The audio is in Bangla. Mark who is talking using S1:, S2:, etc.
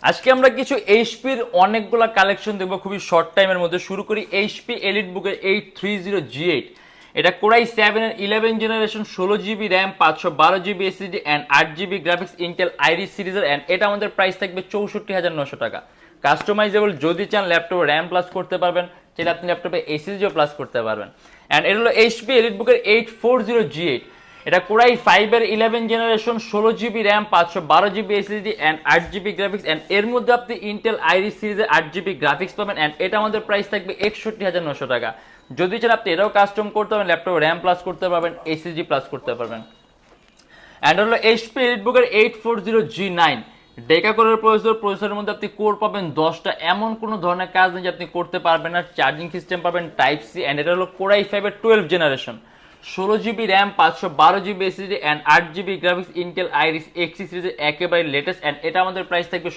S1: আজকে আমরা কিছু এইচপির অনেকগুলা কালেকশন দেখবো খুবই শর্ট টাইমের মধ্যে। শুরু করি এইচপি এলিট বুকের 830G8। এটা কোরাই 7 এর 11 generation, 16 GB RAM, 512 GB SSD and 8 GB graphics, Intel iris সিরিজের। অ্যান্ড এটা আমাদের প্রাইস থাকবে 64,900 টাকা। কাস্টমাইজেবল যদি চান ল্যাপটপে র্যাম প্লাস করতে পারবেন, যেটা আপনি ল্যাপটপে এসএসডিও প্লাস করতে পারবেন। অ্যান্ড এটা হলো এইচপি এলিট বুকের 840G8। এটা কোরাই 5 এর 11 generation, 16 GB RAM, 512 GB SSD and 8 GB graphics. And এর মধ্যে আপনি ইন্টেল আইরিস সিরিজের 8 জিবি গ্রাফিক্স পাবেন। অ্যান্ড এটা আমাদের প্রাইস থাকবে 61,900 টাকা। যদি চান আপনি এটাও কাস্টম করতে পারবেন, ল্যাপটপ র্যাম প্লাস করতে পারবেন, এসএসডি প্লাস করতে পারবেন। অ্যান্ড হলো এইচপি এলিটবুকের 840G9। ডেকা কোরের প্রসেসরের মধ্যে আপনি কোর পাবেন 10টা। এমন কোনো ধরনের কাজ নেই যে আপনি করতে পারবেন না। চার্জিং সিস্টেম পাবেন টাইপ সি। অ্যান্ড এটা হলো কোরাই 5 এর 12 generation, 16 GB RAM, 512 GB SSD and 8 GB graphics, Intel iris এক্সি সিরিজের একেবারে লেটেস্ট। অ্যান্ড এটা আমাদের প্রাইস থাকবে